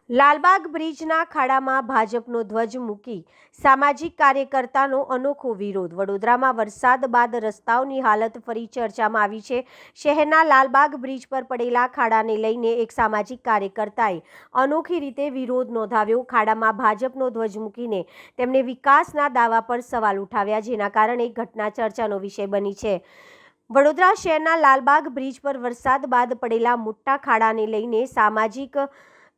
લાલબાગ બ્રિજના ખાડામાં ભાજપનો ધ્વજ મૂકી સામાજિક કાર્યકર્તાનો અનોખો વિરોધ। વડોદરામાં વરસાદ બાદ રસ્તાઓની હાલત ફરી ચર્ચામાં આવી છે। શહેરના લાલબાગ બ્રિજ પર પડેલા ખાડાને લઈને એક સામાજિક કાર્યકર્તાએ અનોખી રીતે વિરોધ નોંધાવ્યો। ખાડામાં ભાજપનો ધ્વજ મૂકીને તેમણે વિકાસના દાવા પર સવાલ ઉઠાવ્યા, જેના કારણે ઘટના ચર્ચાનો વિષય બની છે। વડોદરા શહેરના લાલબાગ બ્રિજ પર વરસાદ બાદ પડેલા મોટા ખાડાને લઈને સામાજિક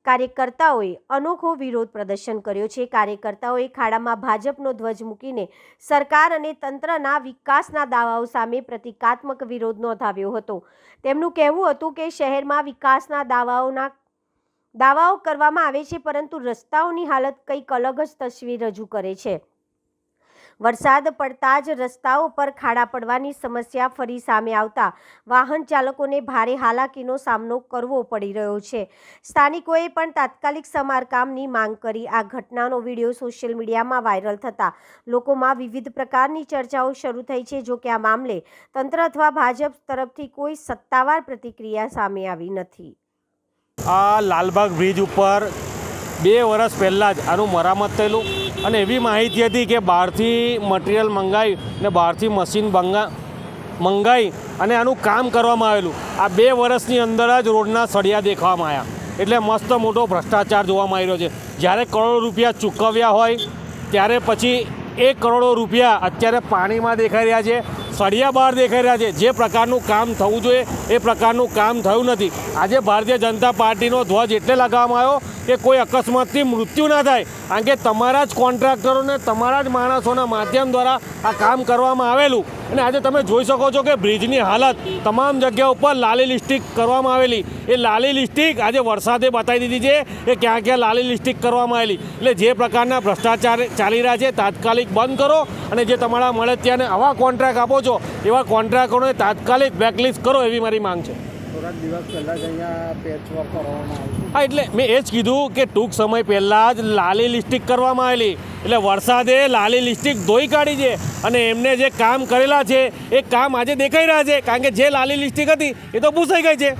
કાર્યકર્તાઓએ અનોખો વિરોધ પ્રદર્શન કર્યો છે। કાર્યકર્તાઓએ ખાડામાં ભાજપનો ધ્વજ મૂકીને સરકાર અને તંત્રના વિકાસના દાવાઓ સામે પ્રતિકાત્મક વિરોધ નોંધાવ્યો હતો। તેમનું કહેવું હતું કે શહેરમાં વિકાસના દાવાઓ કરવામાં આવે છે, પરંતુ રસ્તાઓની હાલત કંઈક અલગ જ તસવીર રજૂ કરે છે। વરસાદ પડતા જ રસ્તાઓ પર ખાડા પડવાની સમસ્યા ફરી સામે આવતા વાહન ચાલકોને ભારે હાલાકીનો સામનો કરવો પડી રહ્યો છે। સ્થાનિકોએ પણ તાત્કાલિક સમારકામની માંગ કરી। આ ઘટનાનો વિડીયો સોશિયલ મીડિયામાં વાયરલ થતા લોકોમાં વિવિધ પ્રકારની ચર્ચાઓ શરૂ થઈ છે। જો કે આ મામલે તંત્ર અથવા ભાજપ તરફથી કોઈ સત્તાવાર પ્રતિક્રિયા સામે આવી નથી। આ લાલબાગ બ્રિજ ઉપર 2 વર્ષ પહેલાં જ આનું મરામત થયેલું અને એવી માહિતી હતી કે બહારથી મટીરિયલ મંગાવી ને બહારથી મશીન મંગાવી અને આનું કામ કરવામાં આવેલું। આ 2 વર્ષની અંદર જ રોડના સળિયા દેખાવામાં આવ્યા, એટલે મસ્ત મોટો ભ્રષ્ટાચાર જોવામાં આવી રહ્યો છે। જ્યારે કરોડો રૂપિયા ચૂકવ્યા હોય ત્યારે પછી 1 કરોડ રૂપિયા અત્યારે પાણીમાં દેખાઈ રહ્યા છે, સળિયા બહાર દેખાઈ રહ્યા છે। જે પ્રકારનું કામ થવું જોઈએ એ પ્રકારનું કામ થયું નથી। આજે ભારતીય જનતા પાર્ટીનો ધ્વજ એટલે લગાવવામાં આવ્યો કે કોઈ અકસ્માતથી મૃત્યુ ના થાય, કારણ કે તમારા જ કોન્ટ્રાક્ટરોને તમારા જ માણસોના માધ્યમ દ્વારા આ કામ કરવામાં આવેલું। અને આજે તમે જોઈ શકો છો કે બ્રિજની હાલત તમામ જગ્યા ઉપર લાલી લિસ્ટિક કરવામાં આવેલી। એ લાલી લિસ્ટિક આજે વરસાદે બતાવી દીધી છે કે ક્યાં ક્યાં લાલી લિસ્ટિક કરવામાં આવેલી। એટલે જે પ્રકારના ભ્રષ્ટાચાર ચાલી રહ્યા છે તાત્કાલિક બંધ કરો, અને જે તમારા મળે ત્યાં આવા કોન્ટ્રાક્ટ આપો છો એવા કોન્ટ્રાક્ટરોને તાત્કાલિક બ્લેકલિસ્ટ કરો, એવી મારી માંગ છે। થોડાક દિવસ પહેલાં જ અહીંયા પેચવર્ક કરવામાં આવ્યું। હા, એટલે મેં એ જ કીધું કે ટૂંક સમય પહેલાં જ લાલી લિસ્ટિક કરવામાં આવેલી, એટલે વરસાદે લાલી લિસ્ટિક ધોઈ કાઢી છે અને એમને જે કામ કરેલા છે એ કામ આજે દેખાઈ રહ્યા છે, કારણ કે જે લાલી લિસ્ટિક હતી એ તો ભૂસાઈ ગઈ છે।